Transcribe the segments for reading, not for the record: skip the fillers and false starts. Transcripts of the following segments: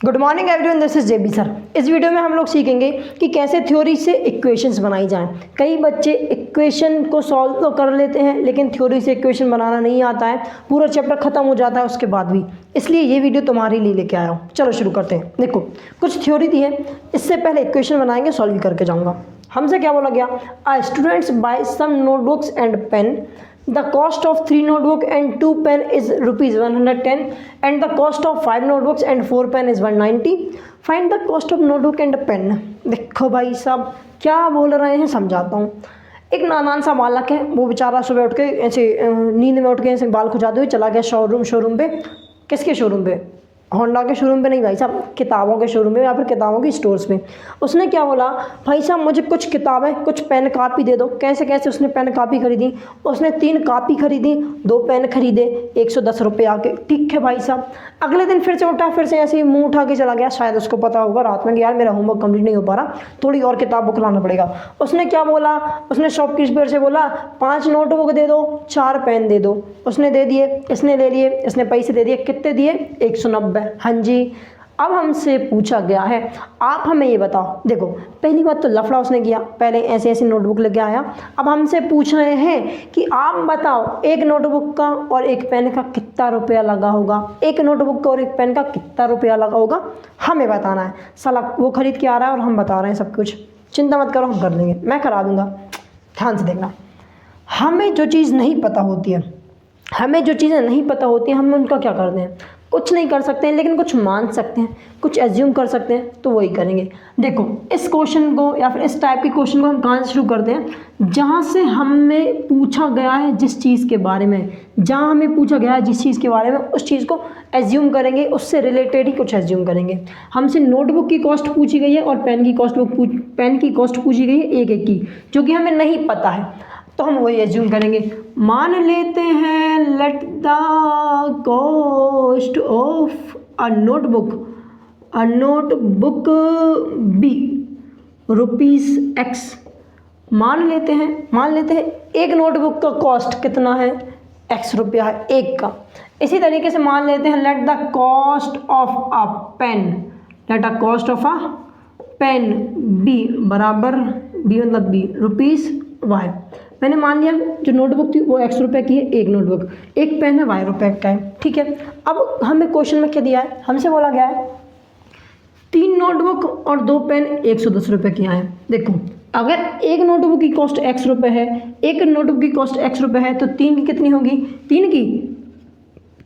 Good morning everyone, this is JB sir. इस वीडियो में हम लोग सीखेंगे कि कैसे थ्योरी से इक्वेशंस बनाई जाएं। कई बच्चे इक्वेशन को सॉल्व तो कर लेते हैं लेकिन थ्योरी से इक्वेशन बनाना नहीं आता है, पूरा चैप्टर खत्म हो जाता है उसके बाद भी। इसलिए ये वीडियो तुम्हारे लिए लेके आया हूँ। चलो शुरू करते हैं। देखो कुछ थ्योरी दी है, इससे पहले इक्वेशन बनाएंगे, सॉल्व करके जाऊँगा। हमसे क्या बोला गया, students buy some notebooks and pen. The cost of 3 notebook and 2 pen is rupees 110 and the cost of 5 notebooks and 4 pen is 190. Find the cost of notebook and pen. देखो भाई साहब क्या बोल रहे हैं, समझाता हूँ। एक नादान सा बालक है, वो बेचारा सुबह उठ के ऐसे नींद में उठ के ऐसे बाल खुजाते हुए चला गया शोरूम पे। किसके शोरूम पे? होंडा के शोरूम पे नहीं भाई साहब, किताबों के शोरूम में या फिर किताबों की स्टोर्स में। उसने क्या बोला, भाई साहब मुझे कुछ किताबें कुछ पेन कापी दे दो। कैसे कैसे उसने पेन कापी खरीदी, उसने 3 कापी खरीदी, 2 पेन खरीदे, 110 रुपये आके। ठीक है भाई साहब। अगले दिन फिर से उठा, फिर से ऐसे ही मुँह उठा के चला गया। शायद उसको पता होगा रात में कि यार मेरा होमवर्क कंप्लीट नहीं हो पा रहा, थोड़ी और किताब बुक लाना पड़ेगा। उसने क्या बोला, उसने शॉपकीपर से बोला 5 नोटबुक दे दो, 4 पेन दे दो। उसने दे दिए, इसने ले लिए, इसने पैसे दे दिए। कितने दिए? 190। हाँ जी। अब हमसे पूछा गया है, आप हमें ये बताओ। देखो पहली बात तो लफड़ा उसने किया, पहले ऐसे ऐसे नोटबुक लेके आया। अब हमसे पूछ रहे हैं कि आप बताओ एक नोटबुक का और एक पेन का कितना रुपया लगा होगा, एक नोटबुक का और एक पेन का कितना रुपया लगा होगा, हमें बताना है। साला वो खरीद के आ रहा है और हम बता रहे हैं सब कुछ। चिंता मत करो, हम कर लेंगे, मैं करा दूंगा। ध्यान से देखना, हमें जो चीज़ नहीं पता होती है, हमें जो चीज़ें नहीं पता होती हैं, हम उनका क्या करते हैं, कुछ नहीं कर सकते हैं लेकिन कुछ मान सकते हैं, कुछ एज्यूम कर सकते हैं, तो वही करेंगे। देखो इस क्वेश्चन को या फिर इस टाइप के क्वेश्चन को हम कहाँ से शुरू करते हैं, जहाँ से हमें पूछा गया है जिस चीज़ के बारे में, जहाँ हमें पूछा गया है जिस चीज़ के बारे में, उस चीज़ को एज्यूम करेंगे, उससे रिलेटेड ही कुछ एज्यूम करेंगे। हमसे नोटबुक की कॉस्ट पूछी गई है और पेन की कॉस्ट पूछी गई है एक एक की, जो कि हमें नहीं पता है, तो हम वही एज्यूम करेंगे। मान लेते हैं let the cost of a notebook be ₹X। मान लेते हैं एक नोटबुक का कॉस्ट कितना है, X रुपया है एक का। इसी तरीके से मान लेते हैं let the cost of a pen be बराबर बी मतलब बी ₹Y। मैंने मान लिया जो नोटबुक थी वो X रुपये की है एक नोटबुक, एक पेन है Y रुपये का है। ठीक है। अब हमें क्वेश्चन में क्या दिया है, हमसे बोला गया है 3 नोटबुक और 2 पेन 110 रुपये की आए। देखो अगर एक नोटबुक की कॉस्ट X रुपये है, एक नोटबुक की कॉस्ट X रुपये है, तो 3 की कितनी होगी, 3 की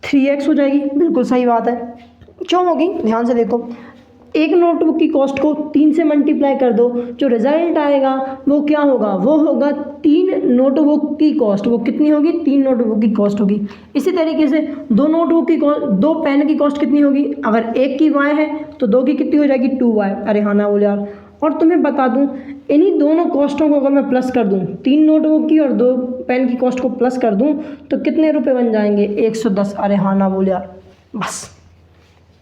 3X हो जाएगी। बिल्कुल सही बात है। क्यों होगी, ध्यान से देखो, एक नोटबुक की कॉस्ट को 3 से मल्टीप्लाई कर दो, जो रिजल्ट आएगा वो क्या होगा, वो होगा 3 नोटबुक की कॉस्ट। वो कितनी होगी, 3 नोटबुक की कॉस्ट होगी। इसी तरीके से 2 नोटबुक की कॉस्ट, 2 पेन की कॉस्ट कितनी होगी, अगर एक की Y है तो 2 की कितनी हो जाएगी, 2Y। अरे हाँ ना बोले यार। और तुम्हें बता दूं, इन्हीं दोनों कॉस्टों को अगर मैं प्लस कर दूं, 3 नोटबुक की और 2 पेन की कॉस्ट को प्लस कर दूं, तो कितने रुपये बन जाएंगे, 110। अरे हाँ ना बोले यार। बस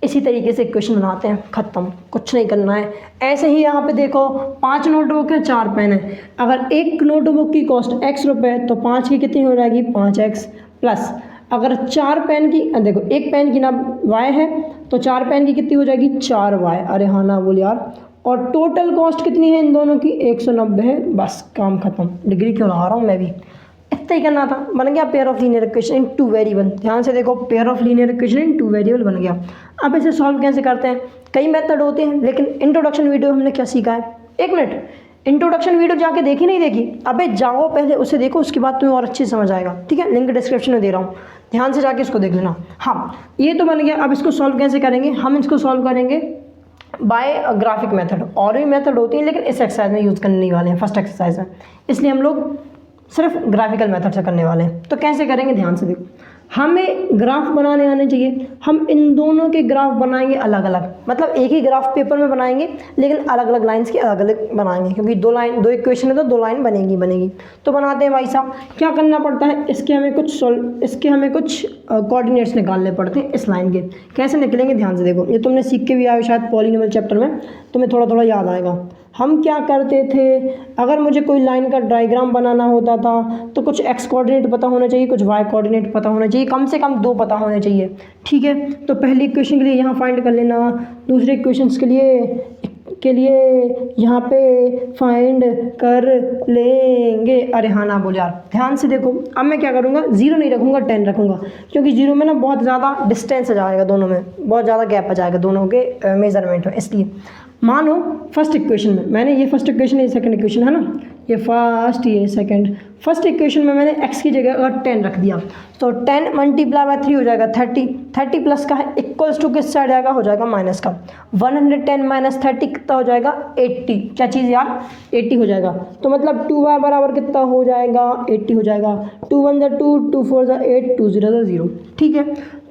इसी तरीके से क्वेश्चन बनाते हैं, ख़त्म, कुछ नहीं करना है। ऐसे ही यहाँ पे देखो 5 नोटबुक है, 4 पेन है। अगर एक नोटबुक की कॉस्ट X रुपये है तो 5 की कितनी हो जाएगी, 5X प्लस अगर 4 पेन की, देखो एक पेन की ना Y है तो 4 पेन की कितनी हो जाएगी, 4Y। अरे हाँ ना बोल यार। और टोटल कॉस्ट कितनी है इन दोनों की, 190 है। बस काम ख़त्म। डिग्री क्यों लगा रहा हूँ मैं भी, इतना ही करना था। बन गया pair of linear equation in 2 variable. ध्यान से देखो, pair of linear equation in 2 variable बन गया। अब इसे सॉल्व कैसे करते हैं, कई मेथड होते हैं, लेकिन इंट्रोडक्शन वीडियो हमने क्या सीखा है, 1 मिनट इंट्रोडक्शन वीडियो जाके देखी नहीं देखी, अबे जाओ पहले उसे देखो, उसके बाद तुम्हें और अच्छे से समझ आएगा। ठीक है, लिंक डिस्क्रिप्शन में दे रहा हूँ, ध्यान से जाके इसको देख लेना। हाँ ये तो बन गया। अब इसको सॉल्व कैसे करेंगे, हम इसको सॉल्व करेंगे बाय ग्राफिक मेथड। और भी मेथड होती है लेकिन इस एक्सरसाइज में यूज़ करने वाले हैं, फर्स्ट एक्सरसाइज में, इसलिए हम लोग सिर्फ ग्राफिकल मेथड से करने वाले हैं। तो कैसे करेंगे, ध्यान से देखो, हमें ग्राफ बनाने आने चाहिए। हम इन दोनों के ग्राफ बनाएंगे अलग अलग, मतलब एक ही ग्राफ पेपर में बनाएंगे लेकिन अलग अलग लाइन्स के अलग अलग बनाएंगे, क्योंकि 2 इक्वेशन है तो 2 लाइन बनेगी। तो बनाते हैं भाई साहब। क्या करना पड़ता है, इसके हमें कुछ कोऑर्डिनेट्स निकालने पड़ते हैं इस लाइन के। कैसे निकलेंगे, ध्यान से देखो, ये तुमने सीख के भी आए शायद पॉलीनॉमियल चैप्टर में, तुम्हें थोड़ा थोड़ा याद आएगा। हम क्या करते थे, अगर मुझे कोई लाइन का डायग्राम बनाना होता था तो कुछ एक्स कोऑर्डिनेट पता होना चाहिए, कुछ वाई कोऑर्डिनेट पता होना चाहिए, कम से कम 2 पता होने चाहिए। ठीक है, तो पहली इक्वेशन के लिए यहाँ फाइंड कर लेना, दूसरे इक्वेशंस के लिए यहाँ पे फाइंड कर लेंगे। अरे हाँ ना बोल यार, ध्यान से देखो। अब मैं क्या करूँगा, 0 नहीं रखूँगा, 10 रखूँगा, क्योंकि 0 में ना बहुत ज़्यादा डिस्टेंस आ जाएगा, दोनों में बहुत ज़्यादा गैप आ जाएगा दोनों के मेजरमेंट में। इसलिए मानो फर्स्ट इक्वेशन में मैंने ये फर्स्ट इक्वेशन, ये सेकंड इक्वेशन है ना, ये फर्स्ट ये सेकंड, फर्स्ट इक्वेशन में मैंने x की जगह अगर 10 रख दिया तो 10 मल्टीप्लाई बाय 3 हो जाएगा 30, 30 प्लस का है इक्वल्स टू किस साइड आएगा, हो जाएगा माइनस का। 110 माइनस 30 कितना हो जाएगा, 80। क्या चीज़ यार, 80 हो जाएगा। तो मतलब 2y बराबर कितना हो जाएगा, 80 हो जाएगा। 2 1 ज़ा 2, 2 4 ज़ा 8, 2 0 ज़ा 0। ठीक है,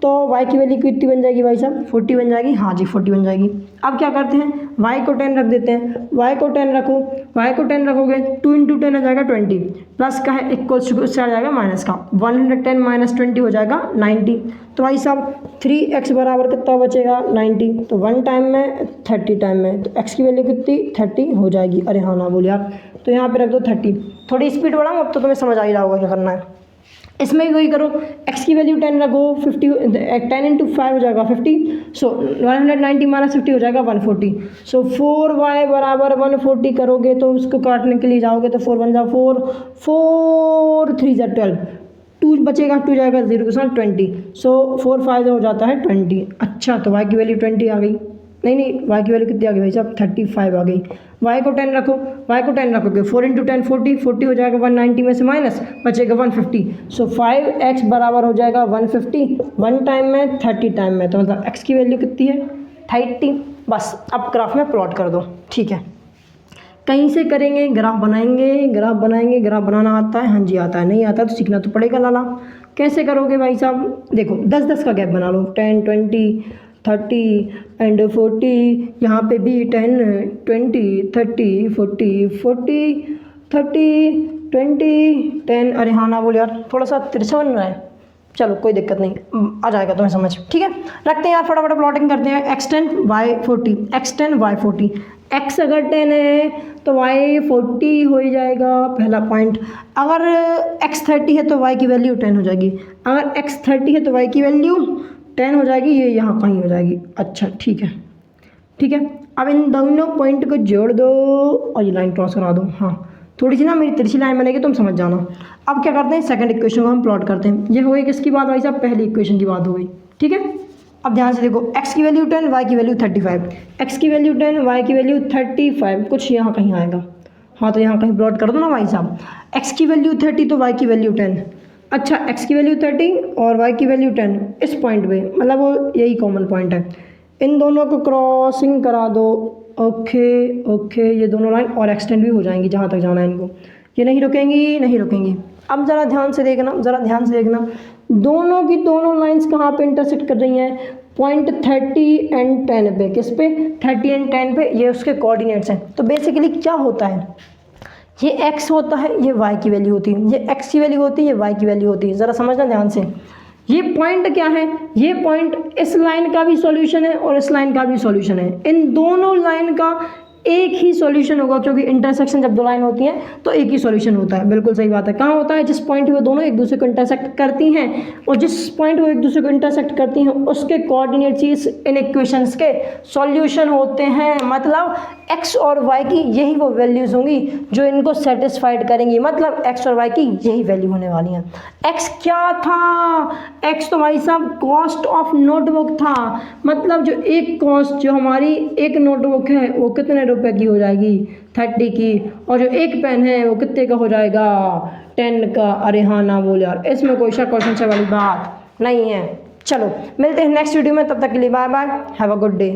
तो y की वैल्यू कितनी बन जाएगी भाई साहब, 40 बन जाएगी। हाँ जी 40 बन जाएगी। अब क्या करते हैं, y को 10 रख देते हैं, y को 10 रखो, y को 10 रखोगे 2 इंटू 10 हो जाएगा 20, प्लस का है इक्वल्स टू उससे आ जाएगा माइनस का। 110 माइनस 20 हो जाएगा 90। तो भाई साहब 3x बराबर कितना बचेगा, 90। तो 1 टाइम में 30 टाइम में, तो x की वैल्यू कितनी 30 हो जाएगी। अरे हाँ ना बोल यार, तो यहाँ पे रख दो 30। थोड़ी स्पीड बढ़ाऊँ, अब तो तुम्हें समझ आ ही रहा होगा क्या करना है। इसमें भी वही करो, x की वैल्यू 10 रखो, 50 10 इंटू 5 हो जाएगा 50। सो 190 माइनस 50 हो जाएगा 140। सो 4y बराबर 140 करोगे तो उसको काटने के लिए जाओगे तो 4 1 जा 4, 4 3 जा 12, 2 बचेगा, 2 जाएगा 0 के साथ 20। सो 4 5 हो जाता है 20। अच्छा, तो y की वैल्यू 20 आ गई। नहीं, y की वैल्यू कितनी आ गई भाई साहब, 35 आ गई। y को 10 रखो, y को 10 रखोगे 4 इंटू 10 40, 40 हो जाएगा 190 में से माइनस, बचेगा 150। सो 5x बराबर हो जाएगा 150, 1 टाइम में 30 टाइम में, तो मतलब x की वैल्यू कितनी है 30। बस अब ग्राफ में प्लॉट कर दो। ठीक है, कहीं से करेंगे, ग्राफ बनाएंगे, ग्राफ बनाएंगे। ग्राफ बनाना आता है, हाँ जी आता है, नहीं आता तो सीखना तो पड़ेगा लाला। कैसे करोगे भाई साहब, देखो 10-10 का गैप बना लो, 10 20 30 एंड 40, यहाँ पे भी 10 20 30 40 40 30 20 10। अरे हाँ ना बोल यार, थोड़ा सा तिरछा बन रहा है, चलो कोई दिक्कत नहीं, आ जाएगा तुम्हें समझ। ठीक है, रखते हैं यार, फटाफट प्लॉटिंग करते हैं। x10 y40, x10 y40, x अगर 10 है तो y 40 हो ही जाएगा, पहला पॉइंट। अगर x 30 है तो y की वैल्यू 10 हो जाएगी, अगर x 30 है तो y की वैल्यू 10 हो जाएगी, ये यहाँ कहीं हो जाएगी। अच्छा ठीक है, ठीक है, अब इन दोनों पॉइंट को जोड़ दो और ये लाइन क्रॉस करा दो। हाँ, थोड़ी सी ना मेरी तिरछी लाइन बनेगी, तुम समझ जाना। अब क्या करते हैं, सेकंड इक्वेशन को हम प्लॉट करते हैं। ये हो गई किसकी बात भाई साहब, पहली इक्वेशन की बात हो गई। ठीक है, अब ध्यान से देखो, x की वैल्यू 10, y की वैल्यू 35, x की वैल्यू 10, y की वैल्यू 35, कुछ यहाँ कहीं आएगा। हाँ, तो यहाँ कहीं प्लॉट कर दो ना भाई साहब, x की वैल्यू 30 तो y की वैल्यू 10। अच्छा, x की वैल्यू 30 और y की वैल्यू 10, इस पॉइंट पे, मतलब वो यही कॉमन पॉइंट है, इन दोनों को क्रॉसिंग करा दो। ओके ओके, ये दोनों लाइन और एक्सटेंड भी हो जाएंगी जहाँ तक जाना है इनको, ये नहीं रुकेंगी, नहीं रुकेंगी। अब ज़रा ध्यान से देखना, ज़रा ध्यान से देखना, दोनों की दोनों लाइंस कहाँ पे इंटरसेक्ट कर रही हैं, पॉइंट 30 एंड 10 पे। किस पे, 30 एंड 10 पे, ये उसके कोऑर्डिनेट्स हैं। तो बेसिकली क्या होता है, ये x होता है, ये y की वैल्यू होती है, ये x की वैल्यू होती है, ये y की वैल्यू होती है। ज़रा समझना ध्यान से, ये पॉइंट क्या है, ये पॉइंट इस लाइन का भी सॉल्यूशन है और इस लाइन का भी सॉल्यूशन है। इन दोनों लाइन का एक ही सॉल्यूशन होगा, क्योंकि इंटरसेक्शन जब दो लाइन होती हैं तो एक ही सॉल्यूशन होता है। बिल्कुल सही बात है। कहाँ होता है, जिस पॉइंट वो दोनों एक दूसरे को इंटरसेक्ट करती हैं, और जिस पॉइंट वो एक दूसरे को इंटरसेक्ट करती हैं उसके कोऑर्डिनेट्स इन इक्वेशंस के सॉल्यूशन होते हैं। मतलब x और y की यही वो वैल्यूज़ होंगी जो इनको सेटिस्फाइड करेंगी, मतलब x और y की यही वैल्यू होने वाली हैं। x क्या था, x तो भाई साहब कॉस्ट ऑफ नोटबुक था, मतलब जो एक कॉस्ट, जो हमारी एक नोटबुक है वो कितने रुपए की हो जाएगी, 30 की, और जो एक पेन है वो कितने का हो जाएगा, 10 का। अरे हाँ ना बोल यार, इसमें कोई शक और संशय वाली बात नहीं है। चलो मिलते हैं नेक्स्ट वीडियो में, तब तक के लिए bye bye, have a good day.